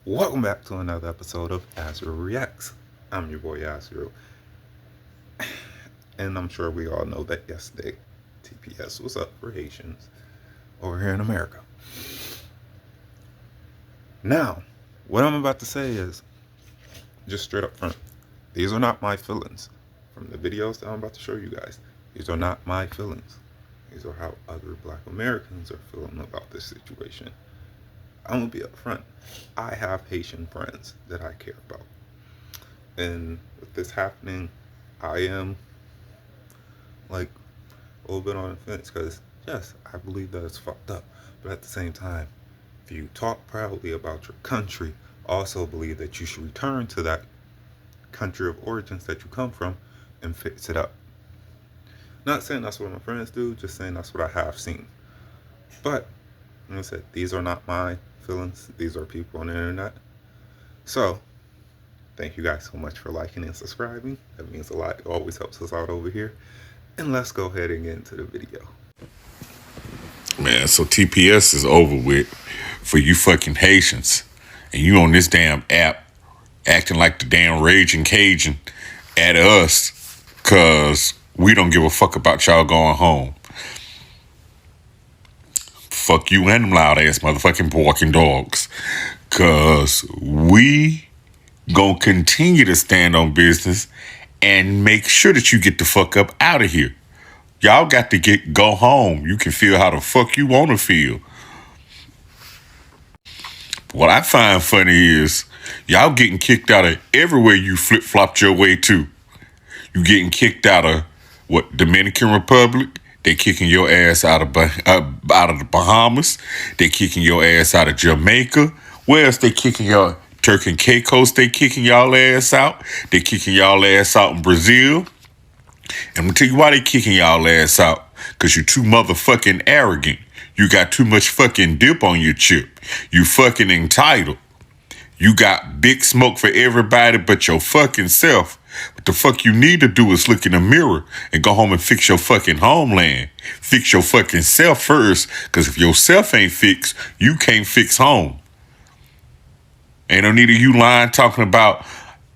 Welcome back to another episode of Azure Reacts. I'm your boy Azure, and I'm sure we all know that yesterday TPS was up for Haitians over here in America. Now, what I'm about to say is just straight up front. These are not my feelings. From the videos that I'm about to show you guys, these are not my feelings. These are how other Black Americans are feeling about this situation. I'm gonna be upfront. I have Haitian friends that I care about, and with this happening, I am like a little bit on the fence because yes, I believe that it's fucked up, but at the same time, if you talk proudly about your country, also believe that you should return to that country of origins that you come from and fix it up. Not saying that's what my friends do, just saying that's what I have seen. But like I said, these are not my feelings. These are people on the internet. So, thank you guys so much for liking and subscribing. That means a lot. It always helps us out over here. And let's go ahead and get into the video. Man, so TPS is over with for you fucking Haitians. And you on this damn app acting like the damn raging Cajun at us because we don't give a fuck about y'all going home. Fuck you and them loud ass motherfucking barking dogs. Cause we gonna continue to stand on business and make sure that you get the fuck up out of here. Y'all got to go home. You can feel how the fuck you want to feel. What I find funny is y'all getting kicked out of everywhere you flip-flopped your way to. You getting kicked out of, Dominican Republic? They kicking your ass out of the Bahamas. They kicking your ass out of Jamaica. Where else they kicking y'all? Turk and Caicos, they kicking y'all ass out. They kicking y'all ass out in Brazil. And I'm gonna tell you why they kicking y'all ass out. Cause you too motherfucking arrogant. You got too much fucking dip on your chip. You fucking entitled. You got big smoke for everybody but your fucking self. What the fuck you need to do is look in the mirror and go home and fix your fucking homeland. Fix your fucking self first. Cause if your self ain't fixed, you can't fix home. Ain't no need of you lying talking about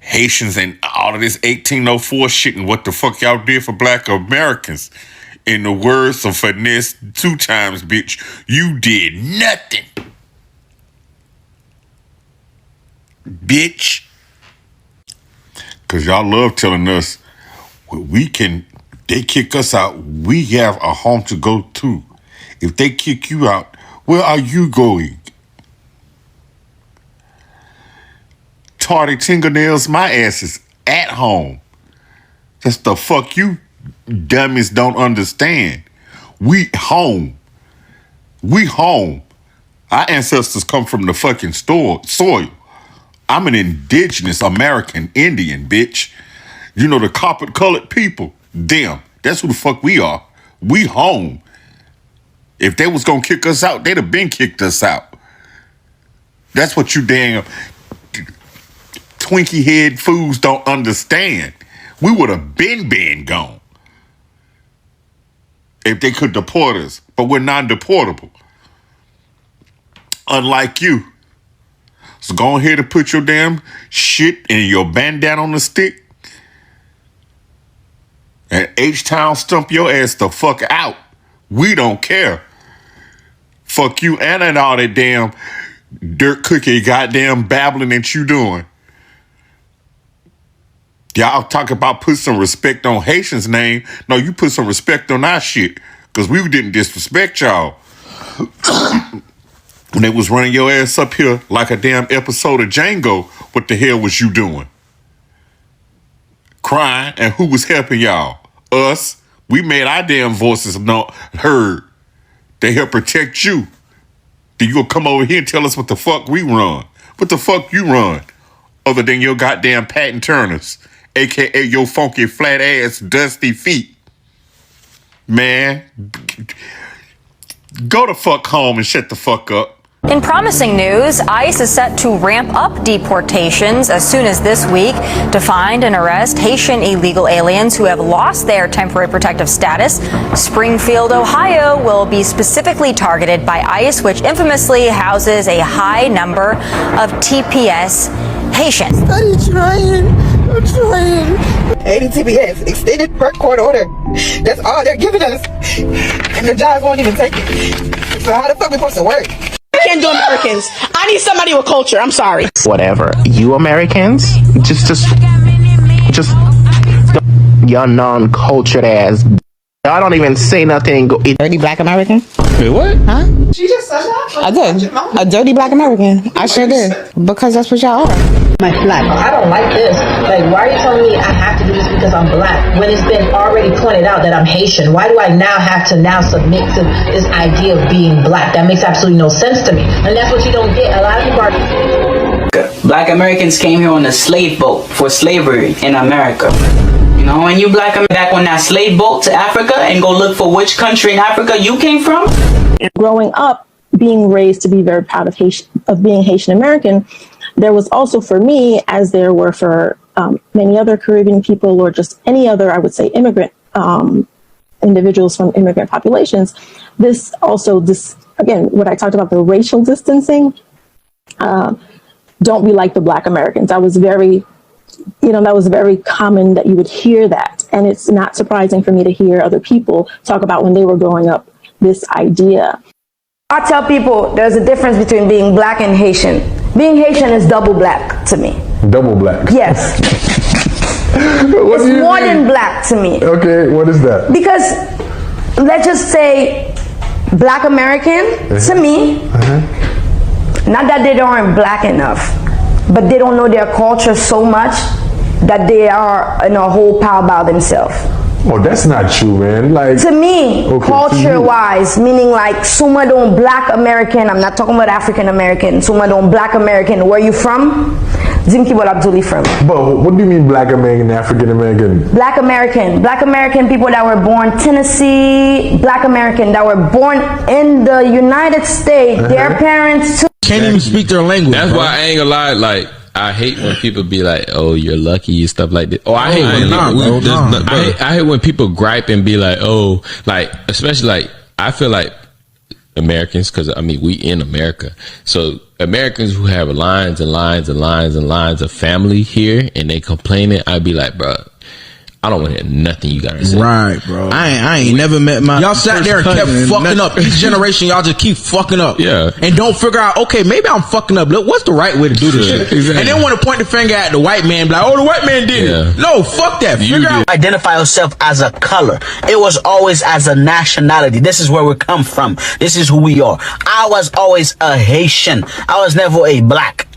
Haitians and all of this 1804 shit and what the fuck y'all did for Black Americans. In the words of Finesse 2 times, bitch, you did nothing. Bitch. Cause y'all love telling us they kick us out, we have a home to go to. If they kick you out, where are you going? Tardy fingernails, my ass is at home. That's the fuck you dummies don't understand. We home. We home. Our ancestors come from the fucking soil. I'm an indigenous American Indian, bitch. You know the colored people. Them. That's who the fuck we are. We home. If they was gonna kick us out, they'd have been kicked us out. That's what you damn Twinkie head fools don't understand. We would have been gone if they could deport us, but we're non-deportable. Unlike you. So go ahead and put your damn shit and your bandana on the stick and H-Town stump your ass the fuck out. We don't care. Fuck you and all that damn dirt cookie goddamn babbling that you doing. Y'all talk about put some respect on Haitians' name. No, you put some respect on our shit. Because we didn't disrespect y'all. When they was running your ass up here like a damn episode of Django, what the hell was you doing? Crying, and who was helping y'all? Us. We made our damn voices heard. They help protect you. Then you gonna come over here and tell us what the fuck we run. What the fuck you run? Other than your goddamn patent turners. AKA your funky flat ass dusty feet. Man, go the fuck home and shut the fuck up. In promising news, ICE is set to ramp up deportations as soon as this week to find and arrest Haitian illegal aliens who have lost their temporary protective status. Springfield, Ohio will be specifically targeted by ICE, which infamously houses a high number of TPS Haitians. I'm trying. 80 TPS, extended per court order. That's all they're giving us. And the judge won't even take it. So how the fuck we supposed to work? I can't do Americans. I need somebody with culture. I'm sorry. Whatever. You Americans, just y'all non-cultured ass. Y'all don't even say nothing. Dirty black American? Wait, what? Huh? She just said that. I did. A dirty black American. I sure did. Because that's what y'all are. My flag. I don't like this. Like, why are you telling me I have to do this because I'm black when it's been already pointed out that I'm Haitian? Why do I now have to submit to this idea of being black? That makes absolutely no sense to me. And that's what you don't get. A lot of people are... Black Americans came here on a slave boat for slavery in America. You know, when you black back on that slave boat to Africa and go look for which country in Africa you came from. Growing up, being raised to be very proud of being Haitian American, there was also for me, as there were for many other Caribbean people or just any other, I would say, immigrant individuals from immigrant populations, this, again, what I talked about, the racial distancing, don't be like the black Americans. That was very common that you would hear that. And it's not surprising for me to hear other people talk about when they were growing up this idea. I tell people there's a difference between being black and Haitian. Being Haitian is double black to me. Double black? Yes. It's more than black to me. Okay, what is that? Because let's just say black American to me, not that they aren't black enough, but they don't know their culture so much that they are in a whole pile by themselves. Oh, that's not true, man. Like, to me, okay, culture-wise, meaning like suma don black American, I'm not talking about African American, suma don black American, where you from? Zimki Abduli from. But what do you mean black American, African American? Black American people that were born Tennessee, black American that were born in the United States, their parents too. Can't even speak their language. That's why I ain't gonna lie, like, I hate when people be like, "Oh, you're lucky," and stuff like that. Oh, I hate when people gripe and be like, "Oh," like, especially like, I feel like Americans, because I mean, we in America, so Americans who have lines and lines and lines and lines of family here, and they complaining, I'd be like, bro, I don't want to hear nothing you gotta say. Right, bro. I ain't never met my... Y'all sat there and kept fucking up. Each generation, y'all just keep fucking up. Yeah. And don't figure out, okay, maybe I'm fucking up. Look, what's the right way to do this shit? Exactly. And then want to point the finger at the white man, be like, oh, the white man did it. No, fuck that. Figure out... Identify yourself as a color. It was always as a nationality. This is where we come from. This is who we are. I was always a Haitian. I was never a black.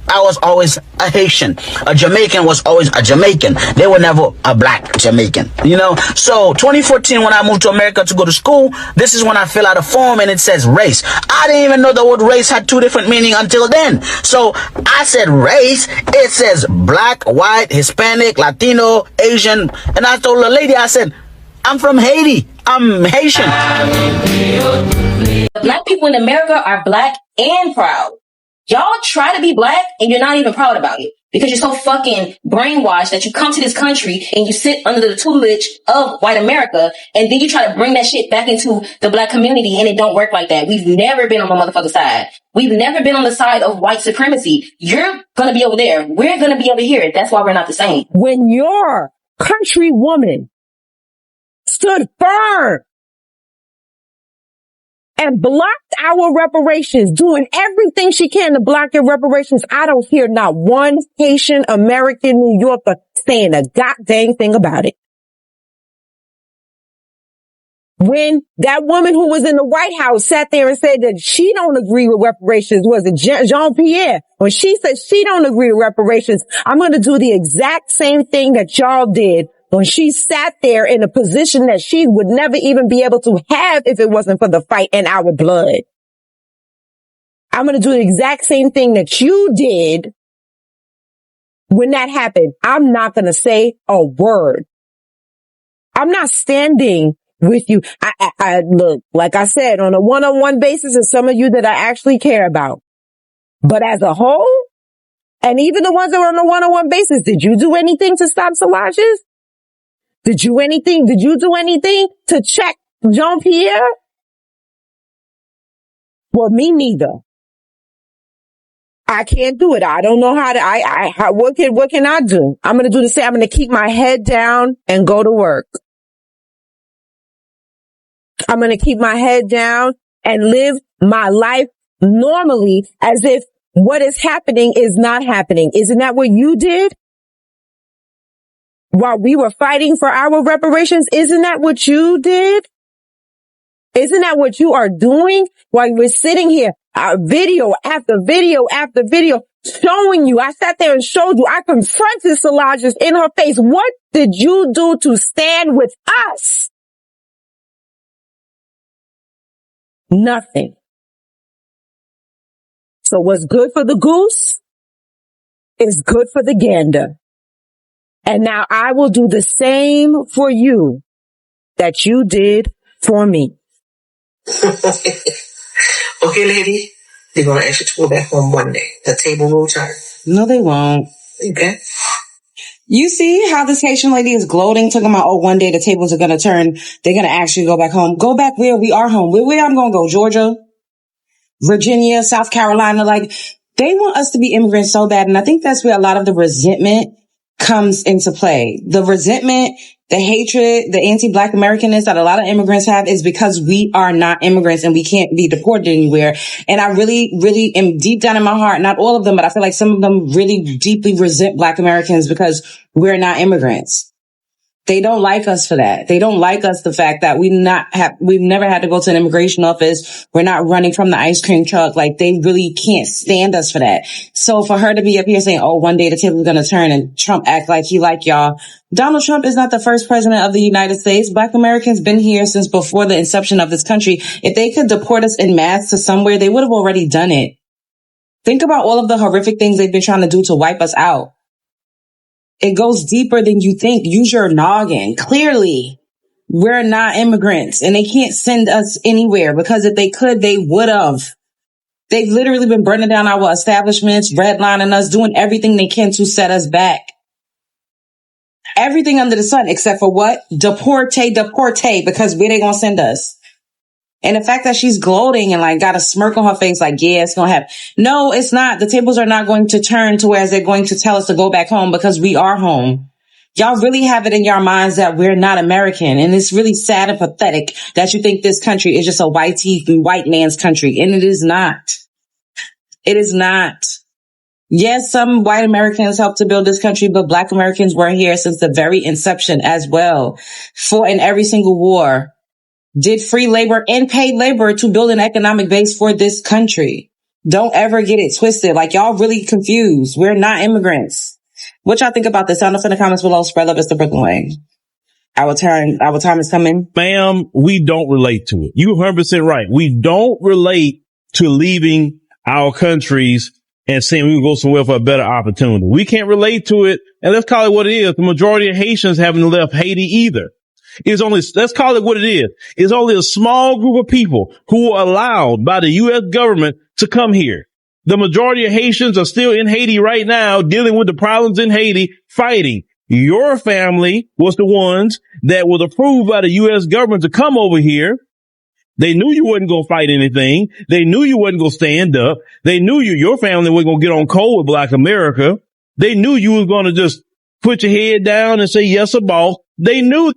I was always a Haitian. A Jamaican was always a Jamaican. They were never a black Jamaican, you know? So 2014, when I moved to America to go to school, this is when I fill out a form and it says race. I didn't even know the word race had two different meanings until then. So I said race. It says black, white, Hispanic, Latino, Asian. And I told the lady, I said, I'm from Haiti. I'm Haitian. Black people in America are black and proud. Y'all try to be black and you're not even proud about it because you're so fucking brainwashed that you come to this country and you sit under the tutelage of white America and then you try to bring that shit back into the black community and it don't work like that. We've never been on the motherfucking side. We've never been on the side of white supremacy. You're gonna be over there. We're gonna be over here. That's why we're not the same. When your countrywoman stood firm and blocked our reparations, doing everything she can to block your reparations, I don't hear not one Haitian American New Yorker saying a goddamn thing about it. When that woman who was in the White House sat there and said that she don't agree with reparations, was it Jean-Pierre? When she said she don't agree with reparations, I'm going to do the exact same thing that y'all did when she sat there in a position that she would never even be able to have if it wasn't for the fight in our blood. I'm going to do the exact same thing that you did when that happened. I'm not going to say a word. I'm not standing with you. I look, like I said, on a one-on-one basis, and some of you that I actually care about. But as a whole, and even the ones that were on a one-on-one basis, did you do anything to stop Solange's? Did you do anything to check Jean-Pierre? Well, me neither. I can't do it. I don't know how to, what can I do? I'm going to do the same. I'm going to keep my head down and go to work. I'm going to keep my head down and live my life normally as if what is happening is not happening. Isn't that what you did? While we were fighting for our reparations, isn't that what you did? Isn't that what you are doing while we're sitting here, video after video after video, showing you? I sat there and showed you. I confronted Solange in her face. What did you do to stand with us? Nothing. So what's good for the goose is good for the gander. And now I will do the same for you that you did for me. Okay, lady, they're going to ask you to go back home one day. The table will turn. No, they won't. Okay. You see how this Haitian lady is gloating, talking about, oh, one day the tables are going to turn. They're going to actually go back home. Go back where we are home. Where I'm going to go? Georgia, Virginia, South Carolina. Like, they want us to be immigrants so bad. And I think that's where a lot of the resentment comes into play. The resentment, the hatred, the anti-Black Americanness that a lot of immigrants have is because we are not immigrants and we can't be deported anywhere. And I really, really am deep down in my heart, not all of them, but I feel like some of them really deeply resent Black Americans because we're not immigrants. They don't like us for that. They don't like us the fact that we've never had to go to an immigration office. We're not running from the ice cream truck. Like, they really can't stand us for that. So for her to be up here saying, oh, one day the table's going to turn and Trump act like he like y'all. Donald Trump is not the first president of the United States. Black Americans been here since before the inception of this country. If they could deport us en masse to somewhere, they would have already done it. Think about all of the horrific things they've been trying to do to wipe us out. It goes deeper than you think. Use your noggin. Clearly, we're not immigrants and they can't send us anywhere because if they could, they would have. They've literally been burning down our establishments, redlining us, doing everything they can to set us back. Everything under the sun except for what? Deporte, because where they gonna send us? And the fact that she's gloating and like got a smirk on her face like, yeah, it's going to happen. No, it's not. The tables are not going to turn to whereas they're going to tell us to go back home because we are home. Y'all really have it in your minds that we're not American. And it's really sad and pathetic that you think this country is just a white man's country. And it is not. It is not. Yes, some white Americans helped to build this country, but Black Americans were here since the very inception as well. Fought in every single war. Did free labor and paid labor to build an economic base for this country. Don't ever get it twisted. Like, y'all really confused. We're not immigrants. What y'all think about this? Sound off in the comments below. Spread love. It's the Brooklyn Way. Our time is coming. Ma'am, we don't relate to it. You're 100% right. We don't relate to leaving our countries and saying we will go somewhere for a better opportunity. We can't relate to it. And let's call it what it is. The majority of Haitians haven't left Haiti either. Let's call it what it is. It's only a small group of people who are allowed by the U.S. government to come here. The majority of Haitians are still in Haiti right now, dealing with the problems in Haiti, fighting. Your family was the ones that was approved by the U.S. government to come over here. They knew you wasn't going to fight anything. They knew you wasn't going to stand up. They knew your family wasn't going to get on cold with Black America. They knew you was going to just put your head down and say, yes, a boss. They knew.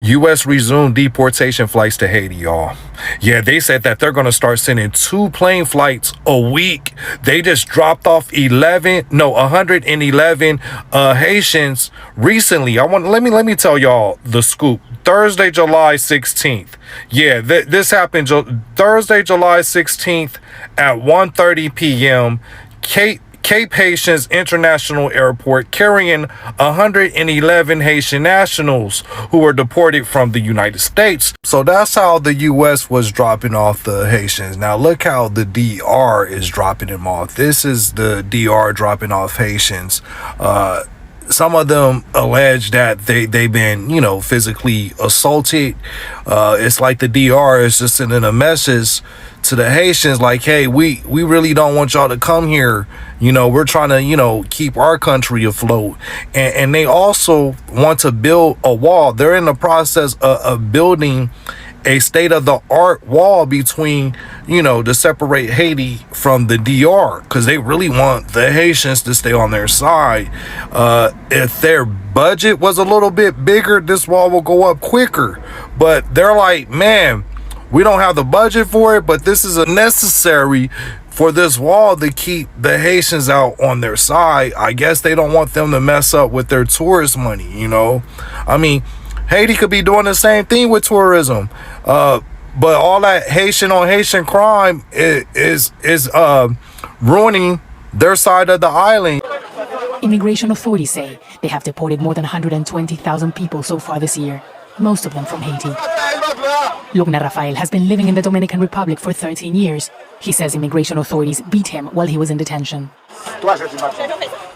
U.S. resumed deportation flights to Haiti, y'all. Yeah, they said that they're going to start sending 2 plane flights a week. They just dropped off 111 Haitians recently. Let me tell y'all the scoop. Thursday, July 16th. Yeah, this happened Thursday, July 16th at 1:30 p.m. Cape Haitians International Airport, carrying 111 Haitian nationals who were deported from the United States. So that's how the U.S. was dropping off the Haitians. Now look how the DR is dropping them off. This is the DR dropping off Haitians. some of them allege that they've been, physically assaulted. It's like the DR is just sending a message to the Haitians like, hey, we really don't want y'all to come here. We're trying to, keep our country afloat. And they also want to build a wall. They're in the process of building a state-of-the-art wall between, to separate Haiti from the DR, because they really want the Haitians to stay on their side. If their budget was a little bit bigger, this wall will go up quicker. But they're like, man, we don't have the budget for it, but this is necessary for this wall to keep the Haitians out on their side. I guess they don't want them to mess up with their tourist money, I mean, Haiti could be doing the same thing with tourism, but all that Haitian on Haitian crime is ruining their side of the island. Immigration authorities say they have deported more than 120,000 people so far this year, most of them from Haiti. Lugna Rafael has been living in the Dominican Republic for 13 years. He says immigration authorities beat him while he was in detention.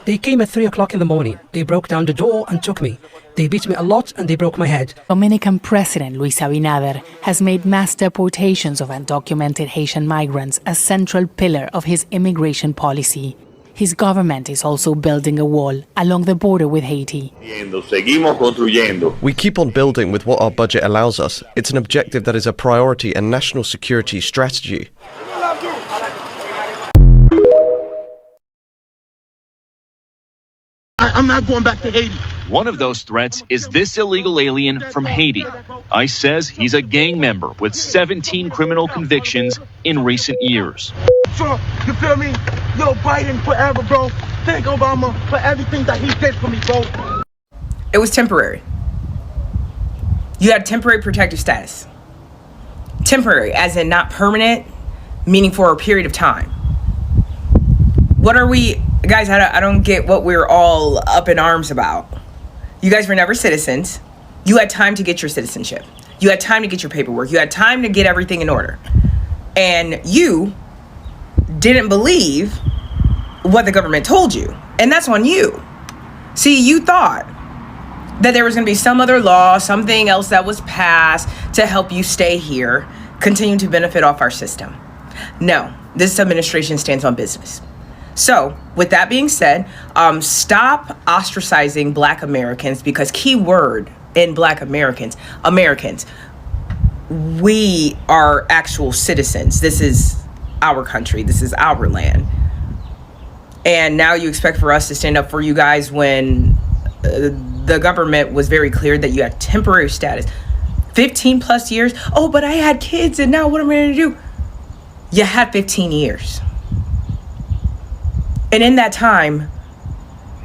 They came at 3 o'clock in the morning. They broke down the door and took me. They beat me a lot and they broke my head. Dominican President Luis Abinader has made mass deportations of undocumented Haitian migrants a central pillar of his immigration policy. His government is also building a wall along the border with Haiti. We keep on building with what our budget allows us. It's an objective that is a priority and national security strategy. I'm not going back to Haiti. One of those threats is this illegal alien from Haiti. ICE says he's a gang member with 17 criminal convictions in recent years. So, you feel me? Yo, Biden forever, bro. Thank Obama for everything that he did for me, bro. It was temporary. You had temporary protective status. Temporary, as in not permanent, meaning for a period of time. What are we, guys, I don't get what we're all up in arms about. You guys were never citizens. You had time to get your citizenship. You had time to get your paperwork. You had time to get everything in order. And you didn't believe what the government told you. And that's on you. See, you thought that there was going to be some other law, something else that was passed to help you stay here, continue to benefit off our system. No, this administration stands on business. So, with that being said, stop ostracizing Black Americans, because key word in Black Americans, we are actual citizens. This is our country. This is our land. And now you expect for us to stand up for you guys when the government was very clear that you had temporary status. 15 plus years. Oh, but I had kids and now what am I going to do? You had 15 years. And in that time,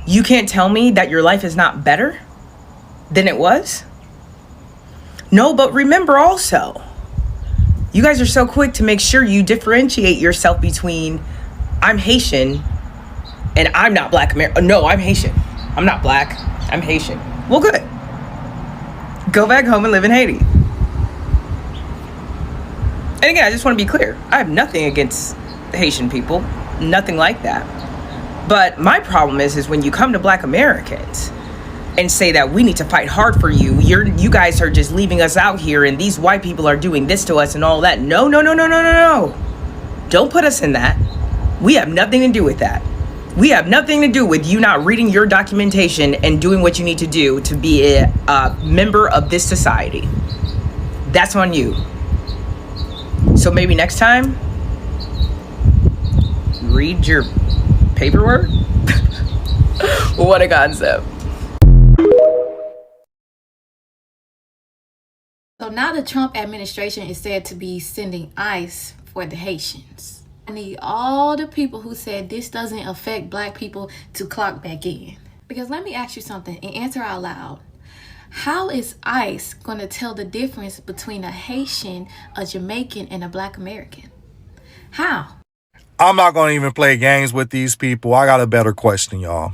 you can't tell me that your life is not better than it was? No, but remember also, you guys are so quick to make sure you differentiate yourself between I'm Haitian and I'm not Black American. No, I'm Haitian. I'm not Black. I'm Haitian. Well, good. Go back home and live in Haiti. And again, I just want to be clear. I have nothing against Haitian people. Nothing like that. But my problem is when you come to Black Americans and say that we need to fight hard for you, you guys are just leaving us out here and these white people are doing this to us and all that. No. Don't put us in that. We have nothing to do with that. We have nothing to do with you not reading your documentation and doing what you need to do to be a member of this society. That's on you. So maybe next time, read your paperwork. What a concept. So now the Trump administration is said to be sending ICE for the Haitians. I need all the people who said this doesn't affect Black people to clock back in. Because let me ask you something and answer out loud. How is ICE going to tell the difference between a Haitian, a Jamaican, and a Black American? How? I'm not going to even play games with these people. I got a better question, y'all.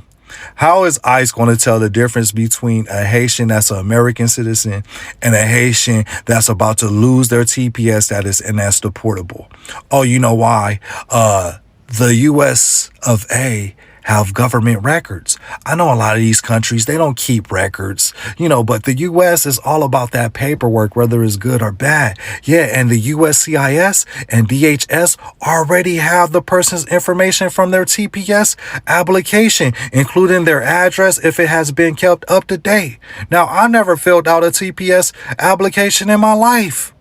How is ICE going to tell the difference between a Haitian that's an American citizen and a Haitian that's about to lose their TPS status and that's deportable? Oh, you know why? The US of A have government records. I know a lot of these countries, they don't keep records, but the U.S. is all about that paperwork, whether it's good or bad. Yeah, and the USCIS and DHS already have the person's information from their TPS application, including their address if it has been kept up to date. Now, I never filled out a TPS application in my life.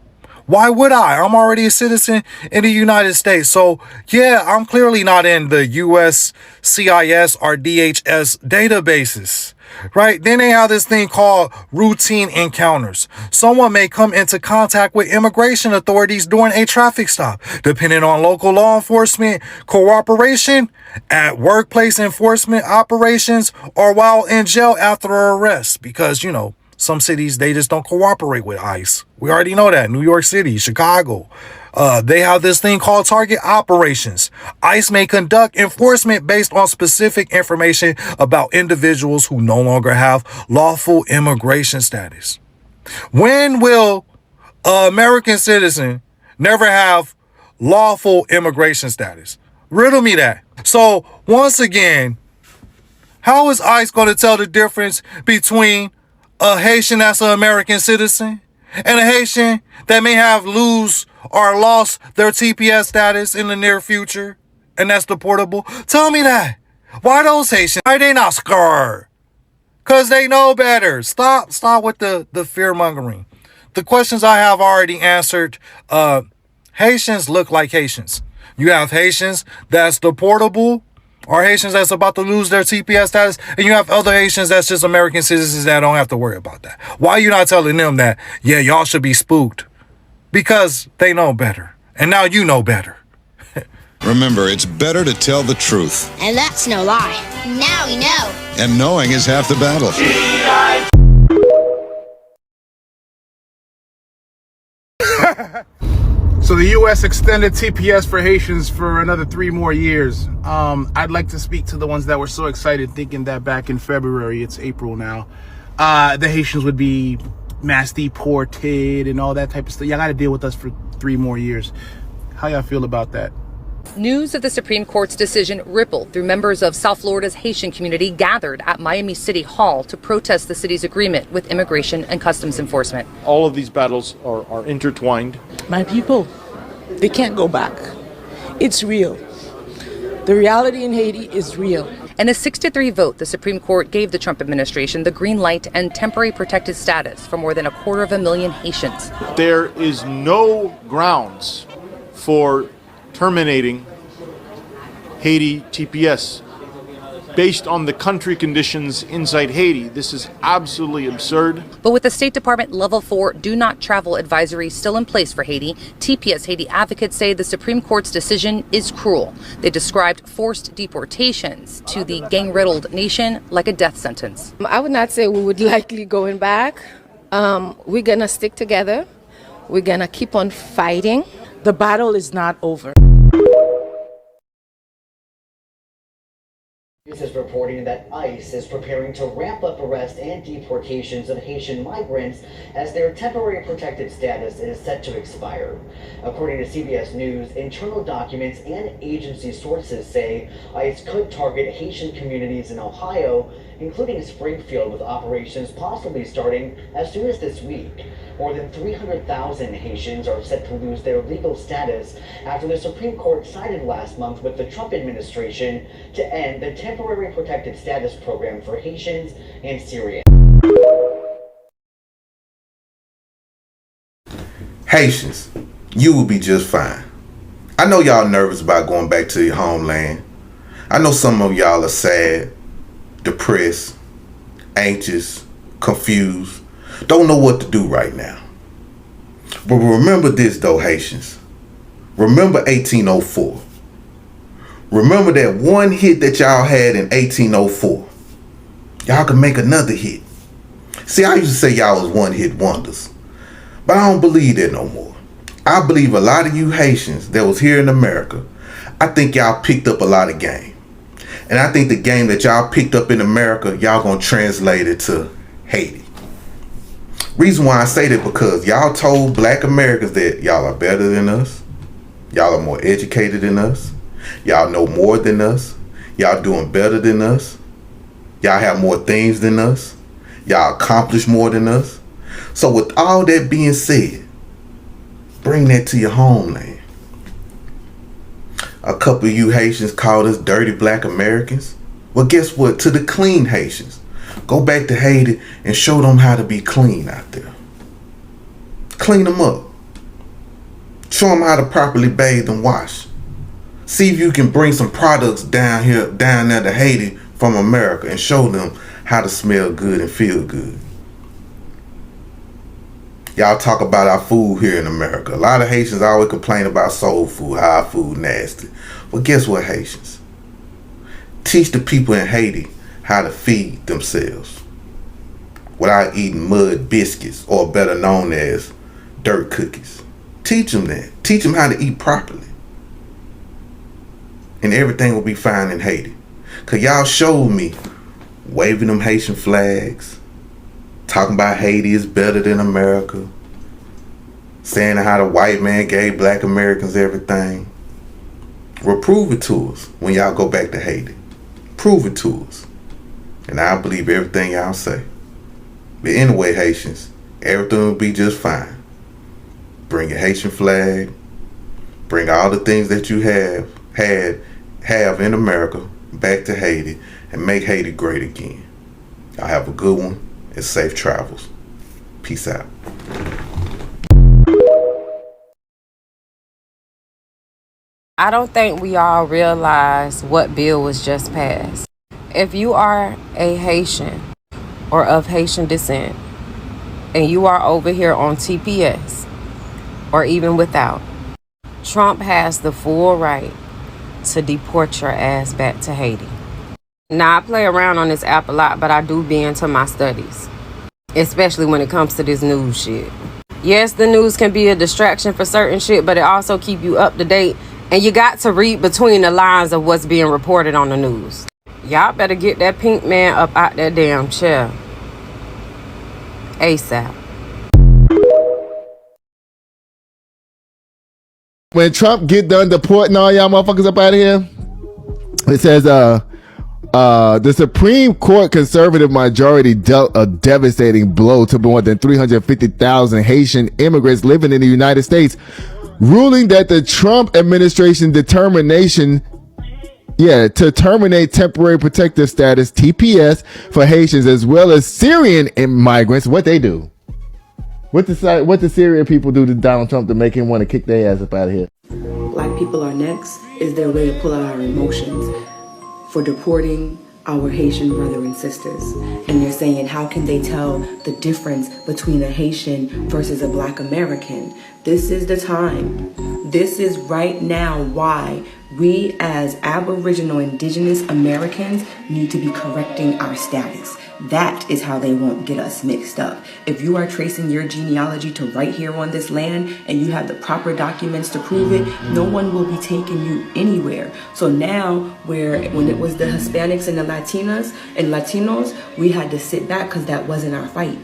Why would I? I'm already a citizen in the United States. So, yeah, I'm clearly not in the USCIS or DHS databases, right? Then they have this thing called routine encounters. Someone may come into contact with immigration authorities during a traffic stop, depending on local law enforcement cooperation, at workplace enforcement operations, or while in jail after arrest, because, some cities, they just don't cooperate with ICE. We already know that. New York City, Chicago. They have this thing called target operations. ICE may conduct enforcement based on specific information about individuals who no longer have lawful immigration status. When will an American citizen never have lawful immigration status? Riddle me that. So, once again, how is ICE going to tell the difference between a Haitian that's an American citizen and a Haitian that may have lose or lost their TPS status in the near future and that's deportable? Tell me that. Why those Haitians? Why they not scared? Because they know better. Stop with the fear mongering. The questions I have already answered. Haitians look like Haitians. You have Haitians that's deportable, or Haitians that's about to lose their TPS status, and you have other Haitians that's just American citizens that don't have to worry about that. Why are you not telling them that, yeah, y'all should be spooked? Because they know better. And now you know better. Remember, it's better to tell the truth. And that's no lie. Now we know. And knowing is half the battle. So the U.S. extended TPS for Haitians for another 3 more years. I'd like to speak to the ones that were so excited, thinking that back in February, it's April now, the Haitians would be mass deported and all that type of stuff. Y'all got to deal with us for 3 more years. How y'all feel about that? News of the Supreme Court's decision rippled through members of South Florida's Haitian community gathered at Miami City Hall to protest the city's agreement with Immigration and Customs Enforcement. All of these battles are intertwined. My people, they can't go back. It's real. The reality in Haiti is real. In a 6-3 vote, the Supreme Court gave the Trump administration the green light and temporary protected status for more than 250,000 Haitians. There is no grounds for terminating Haiti TPS based on the country conditions inside Haiti. This is absolutely absurd. But with the State Department Level 4 do not travel advisory still in place for Haiti, TPS Haiti advocates say the Supreme Court's decision is cruel. They described forced deportations to the gang-riddled nation like a death sentence. I would not say we would likely going back. We're going to stick together. We're going to keep on fighting. The battle is not over. News is reporting that ICE is preparing to ramp up arrests and deportations of Haitian migrants as their temporary protected status is set to expire. According to CBS News, internal documents and agency sources say ICE could target Haitian communities in Ohio, including Springfield, with operations possibly starting as soon as this week. More than 300,000 Haitians are set to lose their legal status after the Supreme Court sided last month with the Trump administration to end the temporary protected status program for Haitians and Syrians. Haitians, you will be just fine. I know y'all nervous about going back to your homeland. I know some of y'all are sad, depressed, anxious, confused, don't know what to do right now. But remember this though, Haitians. Remember 1804. Remember that one hit that y'all had in 1804. Y'all can make another hit. See, I used to say y'all was one hit wonders, but I don't believe that no more. I believe a lot of you Haitians that was here in America, I think y'all picked up a lot of game. And I think the game that y'all picked up in America, y'all gonna translate it to Haiti. Reason why I say that, because y'all told black Americans that y'all are better than us. Y'all are more educated than us. Y'all know more than us. Y'all doing better than us. Y'all have more things than us. Y'all accomplish more than us. So with all that being said, bring that to your homeland. A couple of you Haitians called us dirty black Americans. Well, guess what? To the clean Haitians, go back to Haiti and show them how to be clean out there. Clean them up. Show them how to properly bathe and wash. See if you can bring some products down there to Haiti from America and show them how to smell good and feel good. Y'all talk about our food here in America. A lot of Haitians always complain about soul food, how our food nasty. Well, guess what, Haitians? Teach the people in Haiti how to feed themselves without eating mud biscuits, or better known as dirt cookies. Teach them that. Teach them how to eat properly. And everything will be fine in Haiti. Because y'all showed me waving them Haitian flags, talking about Haiti is better than America, saying how the white man gave black Americans everything. Well, prove it to us when y'all go back to Haiti. Prove it to us. And I'll believe everything y'all say. But anyway, Haitians, everything will be just fine. Bring your Haitian flag. Bring all the things that you have in America back to Haiti and make Haiti great again. Y'all have a good one and safe travels. Peace out. I don't think we all realize what bill was just passed. If you are a Haitian or of Haitian descent and you are over here on TPS or even without, Trump has the full right to deport your ass back to Haiti. Now, I play around on this app a lot, but I do be into my studies, especially when it comes to this news shit. Yes, the news can be a distraction for certain shit, but it also keep you up to date, and you got to read between the lines of what's being reported on the news. Y'all better get that pink man up out that damn chair ASAP. When Trump get done deporting all y'all motherfuckers up out of here, it says the Supreme Court conservative majority dealt a devastating blow to more than 350,000 Haitian immigrants living in the United States, ruling that the Trump administration determination to terminate temporary protective status, TPS, for Haitians as well as Syrian migrants. What they do? What the Syrian people do to Donald Trump to make him want to kick their ass up out of here? Black people are next is their way to pull out our emotions for deporting our Haitian brother and sisters. And they're saying, how can they tell the difference between a Haitian versus a Black American? This is the time. This is right now why we as Aboriginal Indigenous Americans need to be correcting our status. That is how they won't get us mixed up. If you are tracing your genealogy to right here on this land and you have the proper documents to prove it, no one will be taking you anywhere. So now, when it was the Hispanics and the Latinos, we had to sit back because that wasn't our fight.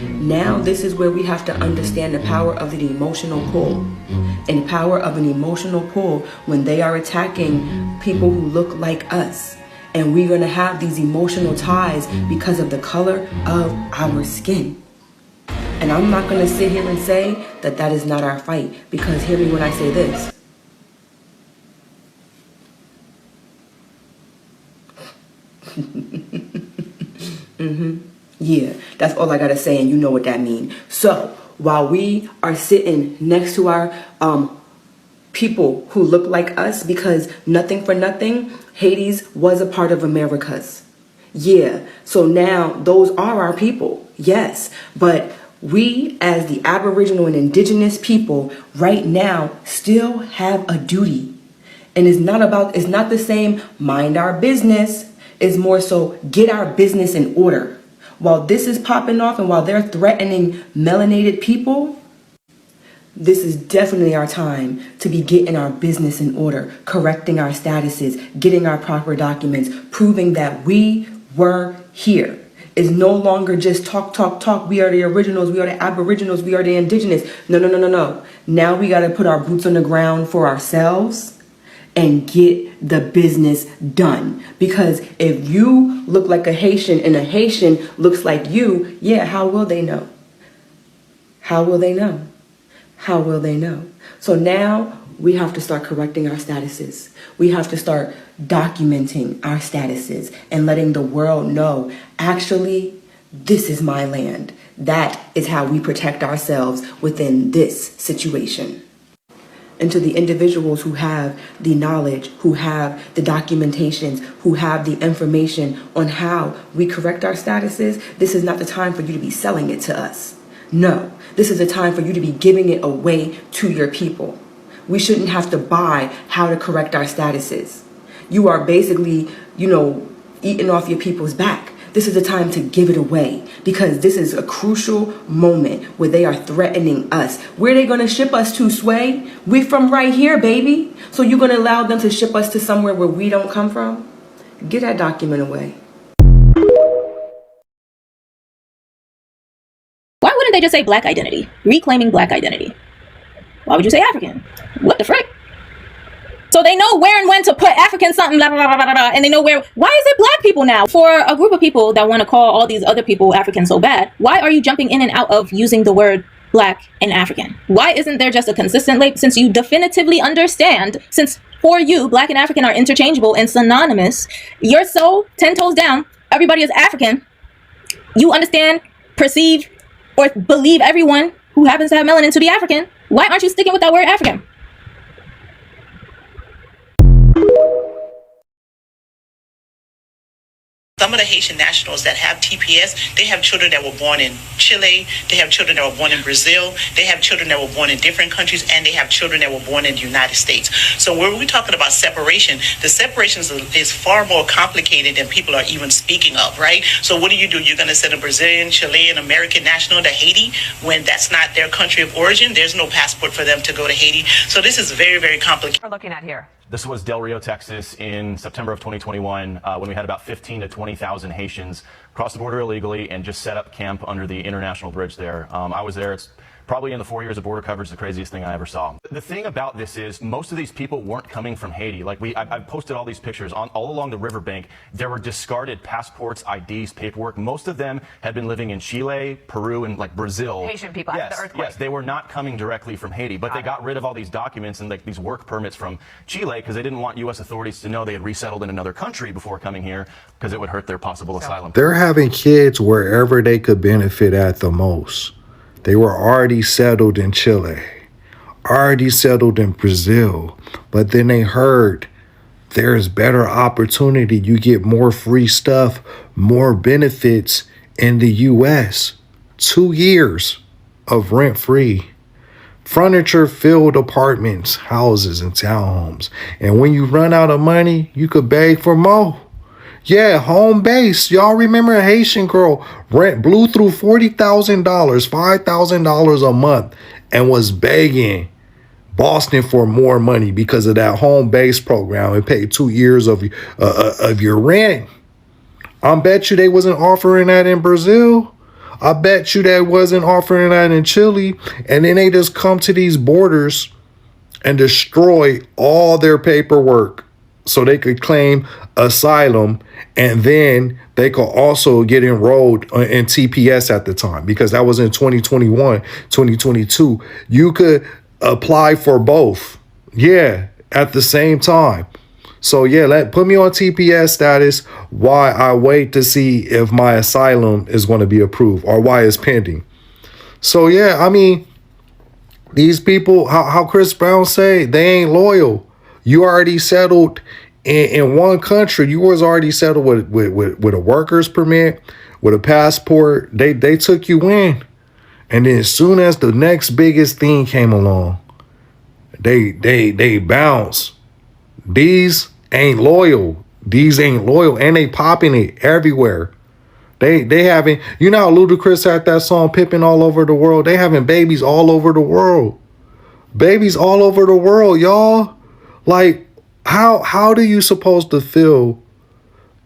Now this is where we have to understand the power of the emotional pull. And the power of an emotional pull when they are attacking people who look like us. And we're going to have these emotional ties because of the color of our skin. And I'm not going to sit here and say that that is not our fight, because hear me when I say this. Yeah, that's all I got to say, and you know what that means. So while we are sitting next to our people who look like us, because nothing for nothing, Haiti's was a part of America's. Yeah, so now those are our people, yes. But we as the Aboriginal and Indigenous people right now still have a duty. And it's not the same mind our business. It's more so get our business in order. While this is popping off and while they're threatening melanated people, this is definitely our time to be getting our business in order, correcting our statuses, getting our proper documents, proving that we were here. It's no longer just talk. We are the originals, we are the Aboriginals, we are the Indigenous. No. Now we got to put our boots on the ground for ourselves and get the business done. Because if you look like a Haitian and a Haitian looks like you, yeah, how will they know? How will they know? How will they know? So now we have to start correcting our statuses. We have to start documenting our statuses and letting the world know, actually, this is my land. That is how we protect ourselves within this situation. And to the individuals who have the knowledge, who have the documentations, who have the information on how we correct our statuses, this is not the time for you to be selling it to us. No, this is a time for you to be giving it away to your people. We shouldn't have to buy how to correct our statuses. You are basically, eating off your people's back. This is the time to give it away, because this is a crucial moment where they are threatening us. Where are they going to ship us to, Sway? We from right here, baby. So you're going to allow them to ship us to somewhere where we don't come from? Get that document away. Why wouldn't they just say black identity? Reclaiming black identity. Why would you say African? What the frick? So they know where and when to put African something, blah, blah, blah, blah, blah, and they know where. Why is it black people now? For a group of people that want to call all these other people African so bad, why are you jumping in and out of using the word black and African? Why isn't there just a consistent label? Since you definitively understand, since for you, black and African are interchangeable and synonymous, you're so 10 toes down, everybody is African. You understand, perceive, or believe everyone who happens to have melanin to be African. Why aren't you sticking with that word African? Some of the Haitian nationals that have TPS, they have children that were born in Chile, they have children that were born in Brazil, they have children that were born in different countries, and they have children that were born in the United States. So when we're talking about separation, the separation is far more complicated than people are even speaking of, right? So what do? You're going to send a Brazilian, Chilean, American national to Haiti when that's not their country of origin. There's no passport for them to go to Haiti. So this is very, very complicated. We're looking at here. This was Del Rio, Texas in September of 2021 when we had about 15 to 20,000 Haitians cross the border illegally and just set up camp under the international bridge there. I was there. It's probably in the 4 years of border coverage, the craziest thing I ever saw. The thing about this is most of these people weren't coming from Haiti. Like I posted all these pictures all along the riverbank. There were discarded passports, IDs, paperwork. Most of them had been living in Chile, Peru, and like Brazil. Haitian people after the earthquake. Yes, they were not coming directly from Haiti, but they got rid of all these documents and like these work permits from Chile because they didn't want U.S. authorities to know they had resettled in another country before coming here because it would hurt their possible asylum. They're having kids wherever they could benefit at the most. They were already settled in Chile, already settled in Brazil, but then they heard there's better opportunity. You get more free stuff, more benefits in the U.S. 2 years of rent-free. Furniture-filled apartments, houses, and townhomes. And when you run out of money, you could beg for more. Yeah, home base. Y'all remember a Haitian girl blew through $40,000, $5,000 a month and was begging Boston for more money because of that home base program and paid 2 years of your rent. I bet you they wasn't offering that in Brazil. I bet you they wasn't offering that in Chile. And then they just come to these borders and destroy all their paperwork so they could claim asylum, and then they could also get enrolled in TPS at the time, because that was in 2021, 2022. You could apply for both, at the same time. So put me on TPS status while I wait to see if my asylum is going to be approved or why it's pending. So these people, how Chris Brown say, they ain't loyal. You already settled in one country. You was already settled with a worker's permit, with a passport. They took you in. And then as soon as the next biggest thing came along, they bounce. These ain't loyal. And they popping it everywhere. They having, you know how Ludacris had that song Pippin' all over the world? They having babies all over the world. Babies all over the world, y'all. Like, how do you supposed to feel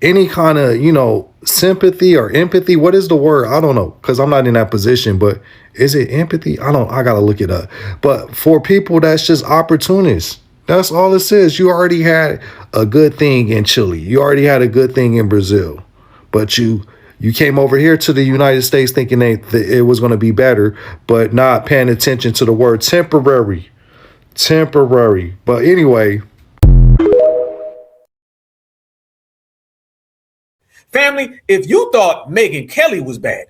any kind of, sympathy or empathy? What is the word? I don't know, because I'm not in that position, but is it empathy? I got to look it up. But for people that's just opportunists, That's all it says. You already had a good thing in Chile. You already had a good thing in Brazil. But you came over here to the United States thinking that it was going to be better, but not paying attention to the word temporary. Temporary. But anyway. Family, if you thought Megyn Kelly was bad,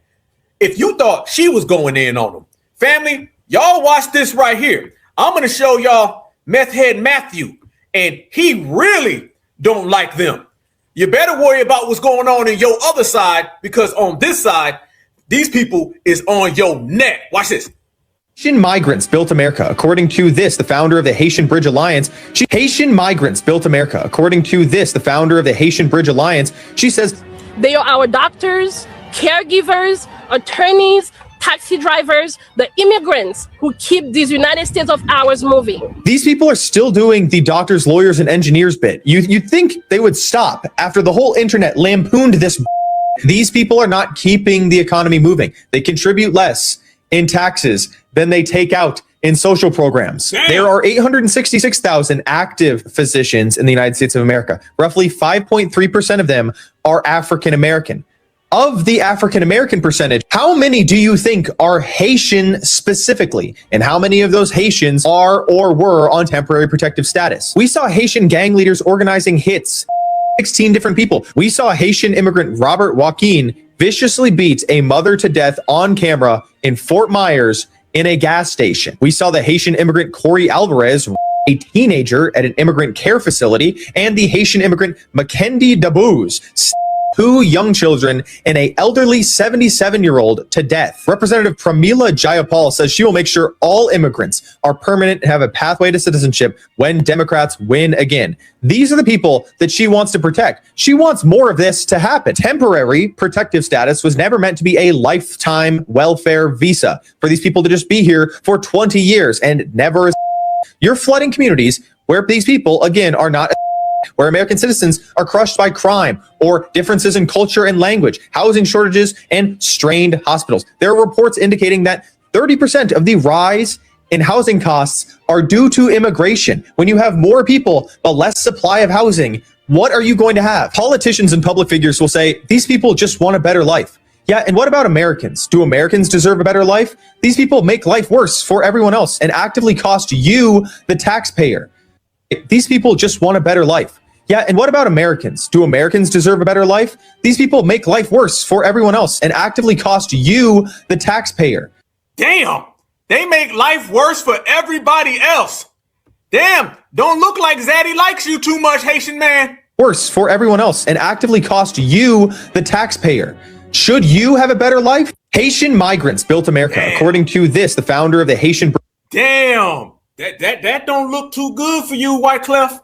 if you thought she was going in on them, family, y'all watch this right here. I'm going to show y'all Meth Head Matthew, and he really don't like them. You better worry about what's going on in your other side, because on this side, these people is on your neck. Watch this. Haitian migrants built America. According to this, the founder of the Haitian Bridge Alliance, Haitian migrants built America. According to this, the founder of the Haitian Bridge Alliance, she says, they are our doctors, caregivers, attorneys, taxi drivers, the immigrants who keep these United States of ours moving. These people are still doing the doctors, lawyers, and engineers bit. You'd think they would stop after the whole internet lampooned this. These people are not keeping the economy moving. They contribute less in taxes than they take out in social programs. Damn. There are 866,000 active physicians in the United States of America. Roughly 5.3% of them are African American. Of the African American percentage, how many do you think are Haitian specifically? And how many of those Haitians are or were on temporary protective status? We saw Haitian gang leaders organizing hits, 16 different people. We saw Haitian immigrant Robert Joaquin viciously beat a mother to death on camera in Fort Myers in a gas station. We saw the Haitian immigrant Corey Alvarez, a teenager at an immigrant care facility, and the Haitian immigrant Mackenzie Dabuz, 2 young children and a elderly 77-year-old to death. Representative Pramila Jayapal says she will make sure all immigrants are permanent and have a pathway to citizenship when Democrats win again. These are the people that she wants to protect. She wants more of this to happen. Temporary protective status was never meant to be a lifetime welfare visa for these people to just be here for 20 years and never. You're flooding communities where these people, again, are not, where American citizens are crushed by crime or differences in culture and language, housing shortages, and strained hospitals. There are reports indicating that 30% of the rise in housing costs are due to immigration. When you have more people but less supply of housing, what are you going to have? Politicians and public figures will say, these people just want a better life. Yeah, and what about Americans? Do Americans deserve a better life? These people make life worse for everyone else and actively cost you, the taxpayer. These people just want a better life. Yeah, and what about Americans? Do Americans deserve a better life? These people make life worse for everyone else and actively cost you, the taxpayer. Damn, they make life worse for everybody else. Damn, don't look like Zaddy likes you too much, Haitian man. Worse for everyone else and actively cost you, the taxpayer. Should you have a better life? Haitian migrants built America. Damn. According to this, the founder of the Haitian... Damn, that don't look too good for you, Wyclef.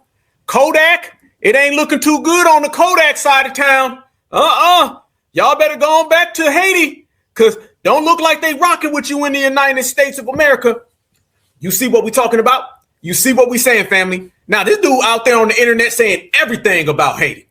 Kodak, it ain't looking too good on the Kodak side of town. Y'all better go on back to Haiti, because don't look like they rocking with you in the United States of America. You see what we talking about? You see what we saying, family? Now, this dude out there on the internet saying everything about Haiti.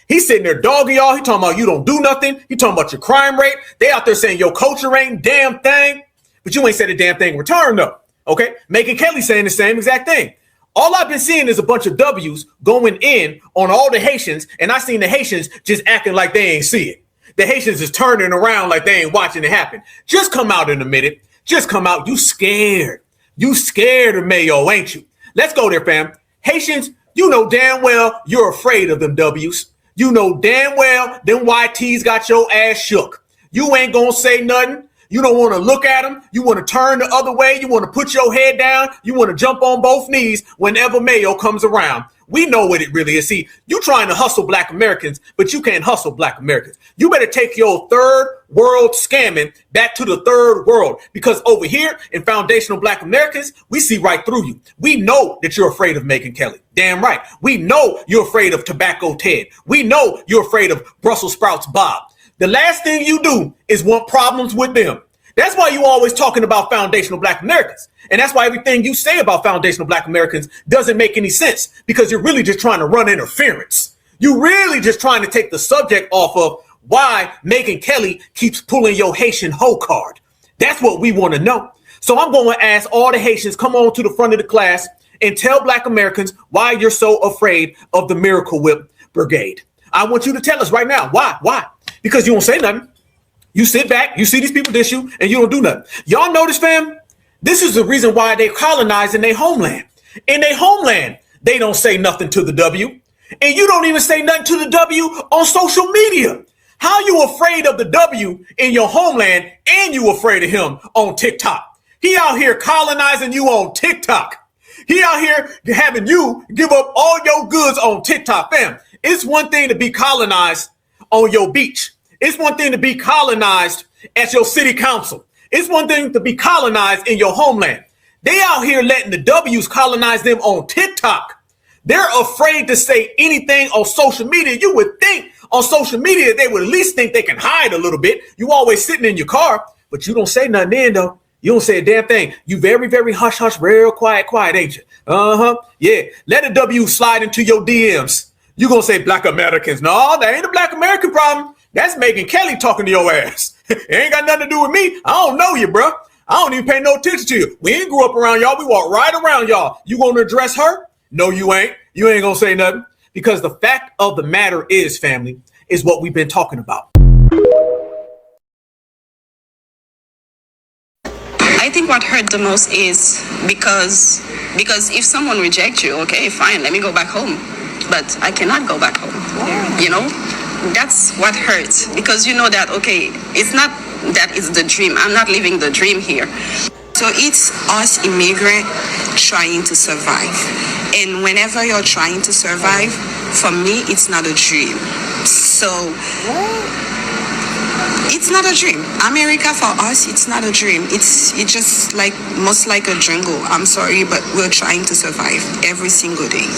He's sitting there dogging y'all. He talking about you don't do nothing. He talking about your crime rate. They out there saying your culture ain't damn thing. But you ain't said a damn thing in return, though. Okay? Megyn Kelly saying the same exact thing. All I've been seeing is a bunch of W's going in on all the Haitians, and I seen the Haitians just acting like they ain't see it. The Haitians is turning around like they ain't watching it happen. Just come out in a minute. Just come out. You scared. You scared of Mayo, ain't you? Let's go there, fam. Haitians, you know damn well you're afraid of them W's. You know damn well them YTs got your ass shook. You ain't gonna say nothing. You don't want to look at them. You want to turn the other way. You want to put your head down. You want to jump on both knees whenever Mayo comes around. We know what it really is. See, you trying to hustle Black Americans, but you can't hustle Black Americans. You better take your third world scamming back to the third world, because over here in foundational Black Americans, we see right through you. We know that you're afraid of Megyn Kelly. Damn right. We know you're afraid of Tobacco Ted. We know you're afraid of Brussels sprouts Bob. The last thing you do is want problems with them. That's why you always talking about foundational Black Americans. And that's why everything you say about foundational Black Americans doesn't make any sense, because you're really just trying to run interference. You're really just trying to take the subject off of why Megyn Kelly keeps pulling your Haitian hoe card. That's what we want to know. So I'm going to ask all the Haitians, come on to the front of the class and tell Black Americans why you're so afraid of the Miracle Whip Brigade. I want you to tell us right now. Why? Why? Because you won't say nothing. You sit back, you see these people dish you, and you don't do nothing. Y'all notice, fam? This is the reason why they colonize in their homeland. In their homeland, they don't say nothing to the W. And you don't even say nothing to the W on social media. How you afraid of the W in your homeland and you afraid of him on TikTok? He out here colonizing you on TikTok. He out here having you give up all your goods on TikTok. Fam, it's one thing to be colonized on your beach. It's one thing to be colonized at your city council. It's one thing to be colonized in your homeland. They out here letting the W's colonize them on TikTok. They're afraid to say anything on social media. You would think on social media they would at least think they can hide a little bit. You always sitting in your car, but you don't say nothing then, though. You don't say a damn thing. You very, very hush, hush, real quiet, ain't you? Uh-huh. Yeah. Let a W slide into your DMs. You gonna say Black Americans. No, that ain't a Black American problem. That's Megyn Kelly talking to your ass. It ain't got nothing to do with me. I don't know you, bro. I don't even pay no attention to you. We ain't grew up around y'all. We walk right around y'all. You gonna address her? No, you ain't. You ain't gonna say nothing. Because the fact of the matter is, family, is what we've been talking about. I think what hurt the most is because if someone rejects you, okay, fine, let me go back home. But I cannot go back home. You know? That's what hurts. Because you know that, okay, it's not that it's the dream. I'm not living the dream here. So it's us immigrants trying to survive. And whenever you're trying to survive, for me, it's not a dream. So it's not a dream. America for us, it's not a dream. It's just like most like a jungle. I'm sorry, but we're trying to survive every single day.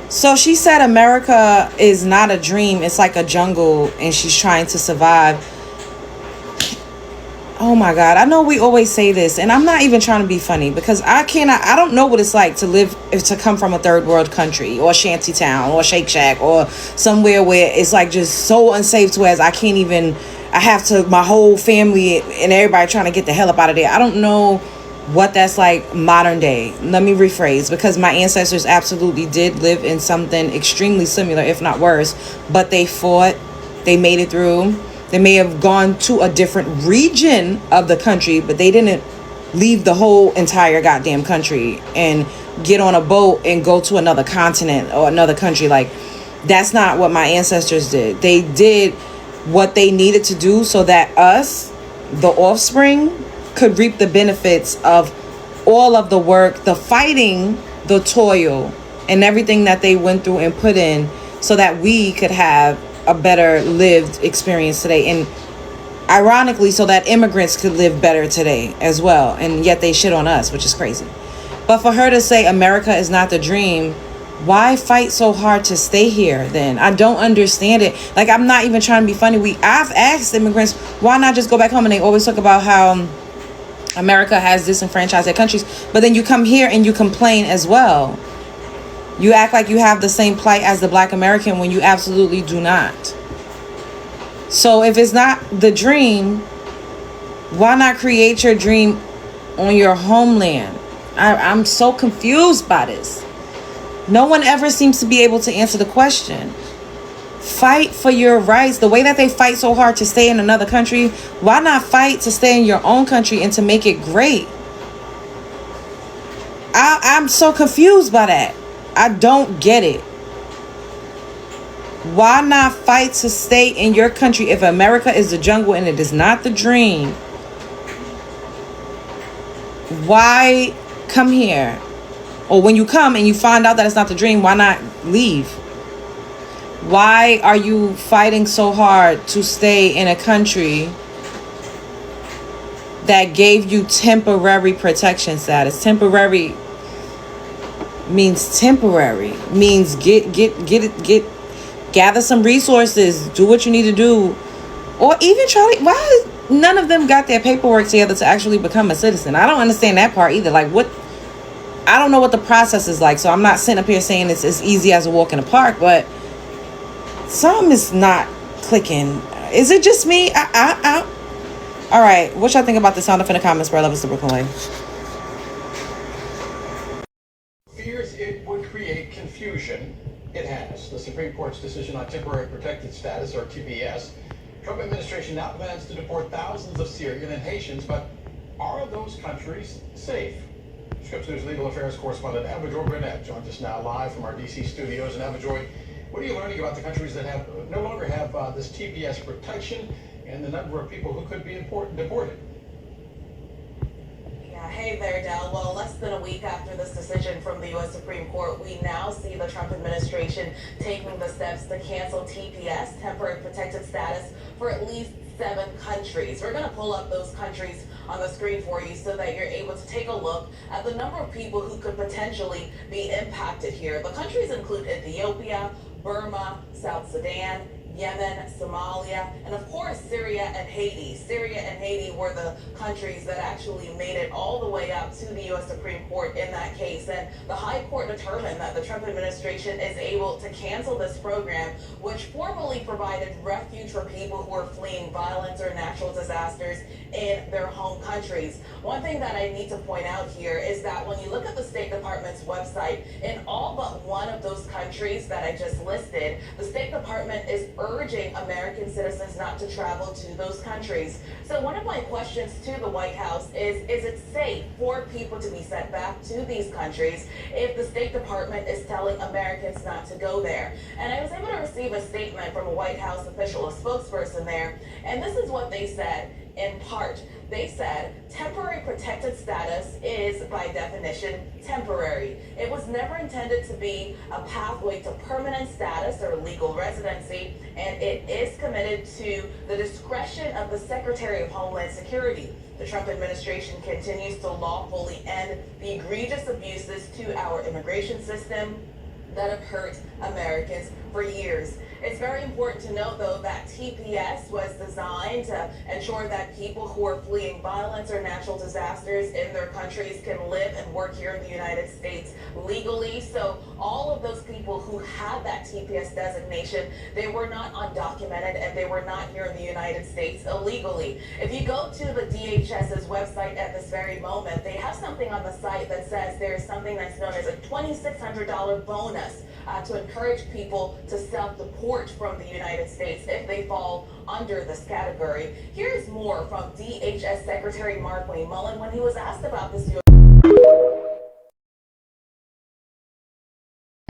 So she said America is not a dream. It's like a jungle and she's trying to survive. Oh my God. I know we always say this and I'm not even trying to be funny because I don't know what it's like to come from a third world country or shanty town or Shake Shack or somewhere where it's like just so unsafe to where I have to, my whole family and everybody trying to get the hell up out of there. I don't know what that's like modern day. Let me rephrase, because my ancestors absolutely did live in something extremely similar, if not worse, but they fought, they made it through. They may have gone to a different region of the country, but they didn't leave the whole entire goddamn country and get on a boat and go to another continent or another country. Like, that's not what my ancestors did. They did what they needed to do so that us, the offspring, could reap the benefits of all of the work, the fighting, the toil, and everything that they went through and put in so that we could have a better lived experience today. And ironically, so that immigrants could live better today as well. And yet they shit on us, which is crazy. But for her to say America is not the dream, why fight so hard to stay here then? I don't understand it. Like, I'm not even trying to be funny. I've asked immigrants, why not just go back home? And they always talk about how America has disenfranchised their countries, but then you come here and you complain as well. You act like you have the same plight as the Black American when you absolutely do not. So if it's not the dream, why not create your dream on your homeland? I'm so confused by this. No one ever seems to be able to answer the question. Fight for your rights. The way that they fight so hard to stay in another country, why not fight to stay in your own country and to make it great? I'm so confused by that. I don't get it. Why not fight to stay in your country if America is the jungle and it is not the dream? Why come here? Or when you come and you find out that it's not the dream, why not leave? Why are you fighting so hard to stay in a country that gave you temporary protection status? Temporary means gather some resources, do what you need to do, or even why none of them got their paperwork together to actually become a citizen? I don't understand that part either. Like, what? I don't know what the process is like, so I'm not sitting up here saying it's as easy as a walk in the park, but something is not clicking. Is it just me? All right, what y'all think about the sound off in the comments, bro? Love us to Brooklyn Way. create confusion. It has. The Supreme Court's decision on temporary protected status, or TPS. Trump administration now plans to deport thousands of Syrian and Haitians, but are those countries safe? Scripps News legal affairs correspondent Abijoy Burnett joins us now live from our DC studios. And Abijoy, what are you learning about the countries that have no longer have this TPS protection and the number of people who could be deported? Hey there, Del. Well, less than a week after this decision from the U.S. Supreme Court, we now see the Trump administration taking the steps to cancel TPS, temporary protected status, for at least 7 countries. We're going to pull up those countries on the screen for you so that you're able to take a look at the number of people who could potentially be impacted here. The countries include Ethiopia, Burma, South Sudan, Yemen, Somalia, and of course Syria and Haiti. Syria and Haiti were the countries that actually made it all the way up to the U.S. Supreme Court in that case. And the High Court determined that the Trump administration is able to cancel this program, which formerly provided refuge for people who are fleeing violence or natural disasters in their home countries. One thing that I need to point out here is that when you look at the State Department's website, in all but one of those countries that I just listed, the State Department is urging American citizens not to travel to those countries. So one of my questions to the White House is it safe for people to be sent back to these countries if the State Department is telling Americans not to go there? And I was able to receive a statement from a White House official, a spokesperson there, and this is what they said. In part, they said temporary protected status is, by definition, temporary. It was never intended to be a pathway to permanent status or legal residency, and it is committed to the discretion of the Secretary of Homeland Security. The Trump administration continues to lawfully end the egregious abuses to our immigration system that have hurt Americans for years. It's very important to note, though, that TPS was designed to ensure that people who are fleeing violence or natural disasters in their countries can live and work here in the United States legally. So all of those people who had that TPS designation, they were not undocumented and they were not here in the United States illegally. If you go to the DHS's website at this very moment, they have something on the site that says there is something that's known as a $2,600 bonus to encourage people to self-deport from the United States if they fall under this category. Here's more from DHS Secretary Mark Mullen when he was asked about this.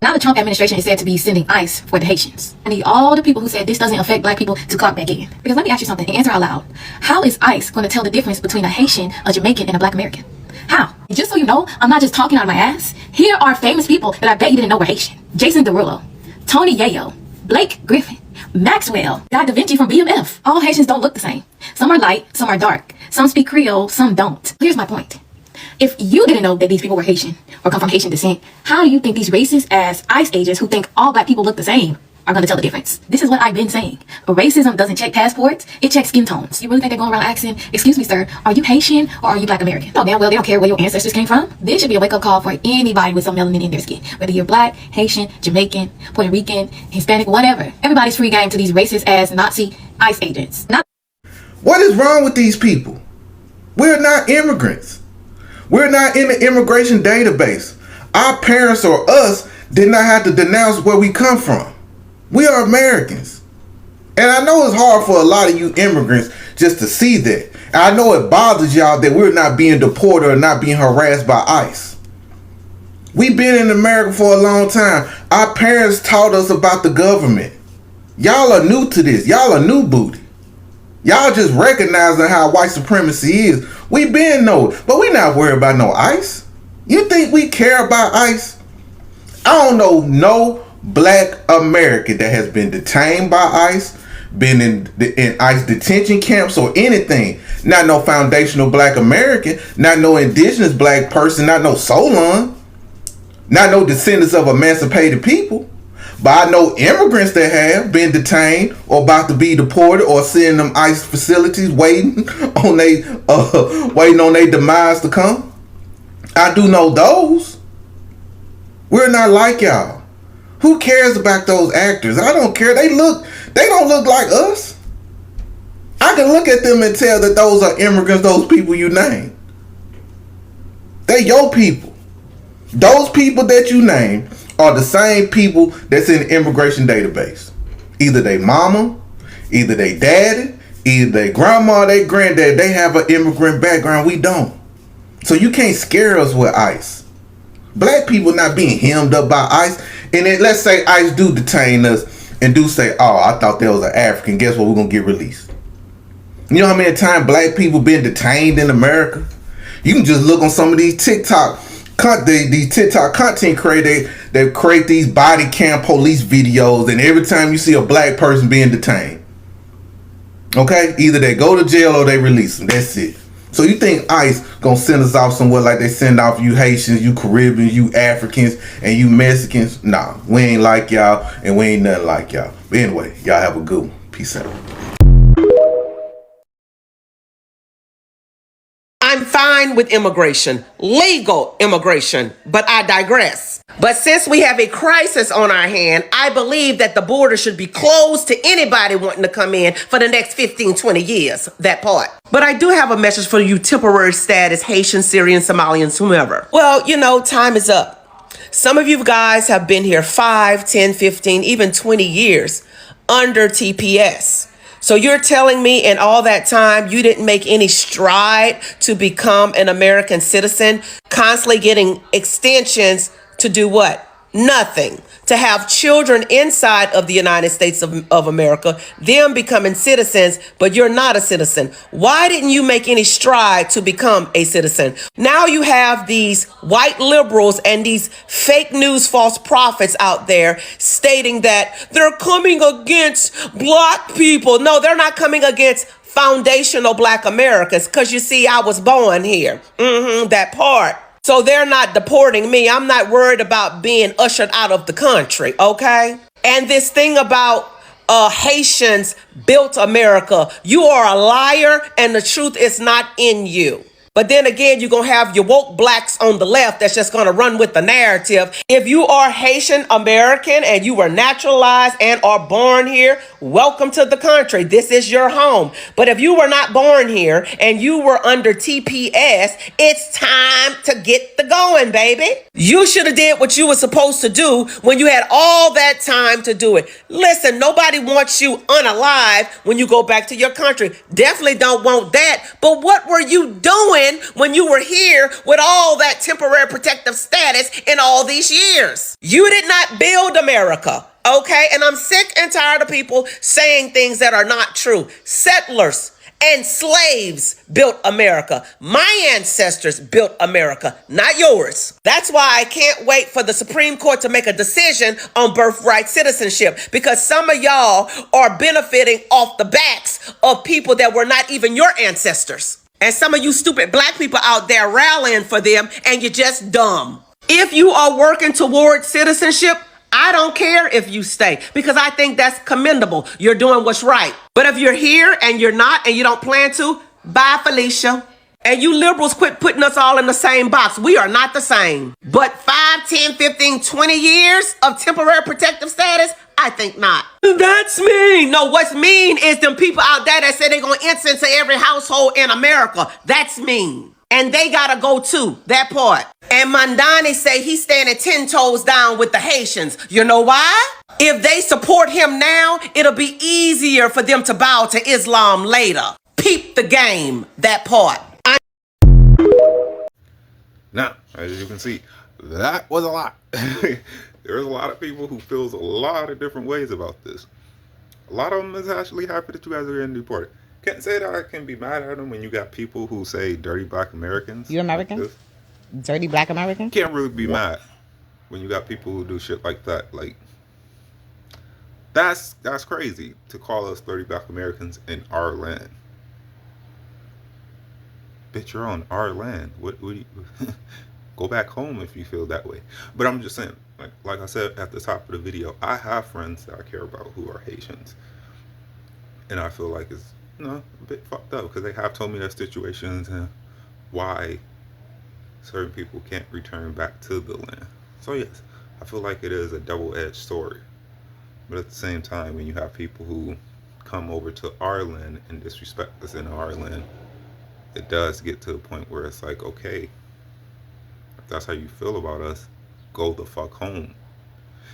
Now the Trump administration is said to be sending ICE for the Haitians. I need all the people who said this doesn't affect black people to clock back in. Because let me ask you something and answer out loud. How is ICE going to tell the difference between a Haitian, a Jamaican, and a black American? How? Just so you know, I'm not just talking out of my ass. Here are famous people that I bet you didn't know were Haitian. Jason Derulo, Tony Yayo, Blake Griffin, Maxwell, Guy Da Vinci from BMF. All Haitians don't look the same. Some are light, some are dark. Some speak Creole, some don't. Here's my point. If you didn't know that these people were Haitian or come from Haitian descent, how do you think these racist ass ICE agents who think all black people look the same are going to tell the difference? This is what I've been saying. Racism doesn't check passports, it checks skin tones. You really think they're going around asking, excuse me, sir, are you Haitian or are you black American? Oh, damn well, they don't care where your ancestors came from. This should be a wake-up call for anybody with some melanin in their skin. Whether you're black, Haitian, Jamaican, Puerto Rican, Hispanic, whatever. Everybody's free game to these racist ass Nazi ICE agents. What is wrong with these people? We're not immigrants. We're not in the immigration database. Our parents or us did not have to denounce where we come from. We are Americans. And I know it's hard for a lot of you immigrants just to see that. And I know it bothers y'all that we're not being deported or not being harassed by ICE. We've been in America for a long time. Our parents taught us about the government. Y'all are new to this. Y'all are new booty. Y'all just recognizing how white supremacy is. We been know, but we not worried about no ICE. You think we care about ICE? I don't know no black American that has been detained by ICE, been in ICE detention camps or anything. Not no foundational black American, not no indigenous black person, not no Solon, not no descendants of emancipated people. But I know immigrants that have been detained or about to be deported or sitting in them ICE facilities waiting on their demise to come. I do know those. We're not like y'all. Who cares about those actors? I don't care. They don't look like us. I can look at them and tell that those are immigrants, those people you name. They your people. Those people that you name are the same people that's in the immigration database. Either they mama, either they daddy, either they grandma, they granddad, they have an immigrant background. We don't. So you can't scare us with ICE. Black people not being hemmed up by ICE. And then let's say ICE do detain us and do say, oh, I thought that was an African. Guess what? We're going to get released. You know how many times black people been detained in America? You can just look on some of these TikTok content creators. They create these body cam police videos, and every time you see a black person being detained, okay, either they go to jail or they release them. That's it. So you think ICE gonna send us off somewhere like they send off you Haitians, you Caribbeans, you Africans, and you Mexicans? Nah, we ain't like y'all, and we ain't nothing like y'all. But anyway, y'all have a good one. Peace out. I'm fine with immigration, legal immigration, but I digress. But since we have a crisis on our hand, I believe that the border should be closed to anybody wanting to come in for the next 15, 20 years, that part. But I do have a message for you temporary status Haitians, Syrians, Somalians, whomever. Well, you know, time is up. Some of you guys have been here 5, 10, 15, even 20 years under TPS. So you're telling me in all that time you didn't make any stride to become an American citizen, constantly getting extensions to do what? Nothing. To have children inside of the United States of America, them becoming citizens, but you're not a citizen. Why didn't you make any stride to become a citizen? Now you have these white liberals and these fake news false prophets out there stating that they're coming against black people. No, they're not coming against foundational black Americans, because you see, I was born here. That part. So they're not deporting me. I'm not worried about being ushered out of the country, okay? And this thing about Haitians built America, you are a liar and the truth is not in you. But then again, you're going to have your woke blacks on the left that's just going to run with the narrative. If you are Haitian American and you were naturalized and are born here, welcome to the country. This is your home. But if you were not born here and you were under TPS, it's time to get the going, baby. You should have did what you were supposed to do when you had all that time to do it. Listen, nobody wants you unalive when you go back to your country. Definitely don't want that. But what were you doing when you were here with all that temporary protective status in all these years? You did not build America, okay? And I'm sick and tired of people saying things that are not true. Settlers and slaves built America. My ancestors built America, not yours. That's why I can't wait for the Supreme Court to make a decision on birthright citizenship, because some of y'all are benefiting off the backs of people that were not even your ancestors. And some of you stupid black people out there rallying for them, and you're just dumb. If you are working towards citizenship, I don't care if you stay, because I think that's commendable. You're doing what's right. But if you're here and you're not and you don't plan to, bye, Felicia. And you liberals quit putting us all in the same box. We are not the same. But 5, 10, 15, 20 years of temporary protective status? I think not. That's mean. No, what's mean is them people out there that say they're going to enter into every household in America. That's mean. And they got to go too, that part. And Mandani say he's standing 10 toes down with the Haitians. You know why? If they support him now, it'll be easier for them to bow to Islam later. Peep the game, that part. Now, as you can see, that was a lot. There's a lot of people who feels a lot of different ways about this. A lot of them is actually happy that you guys are getting deported. Can't say that I can be mad at them when you got people who say dirty black Americans. You American? Like dirty black American? Can't really be mad when you got people who do shit like that. Like, that's crazy to call us dirty black Americans in our land. Bitch, you're on our land. What do you go back home if you feel that way? But I'm just saying, like I said at the top of the video, I have friends that I care about who are Haitians, and I feel like it's a bit fucked up because they have told me their situations and why certain people can't return back to the land. So yes, I feel like it is a double-edged story. But at the same time, when you have people who come over to our land and disrespect us in our land, it does get to a point where it's like, okay, if that's how you feel about us, go the fuck home.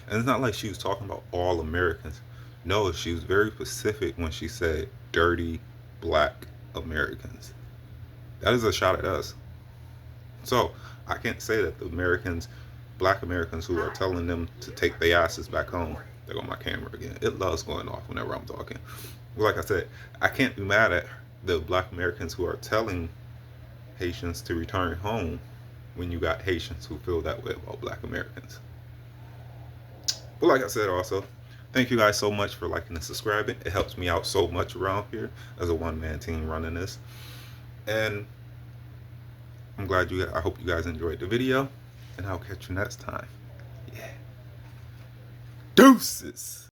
And it's not like she was talking about all Americans. No, she was very specific when she said dirty black Americans. That is a shot at us. So I can't say that the Americans, black Americans who are telling them to take their asses back home, there go my camera again. It loves going off whenever I'm talking. Like I said, I can't be mad at the black Americans who are telling Haitians to return home when you got Haitians who feel that way about black Americans. But like I said also, thank you guys so much for liking and subscribing. It helps me out so much around here as a one-man team running this. And I'm glad I hope you guys enjoyed the video, and I'll catch you next time. Yeah. Deuces.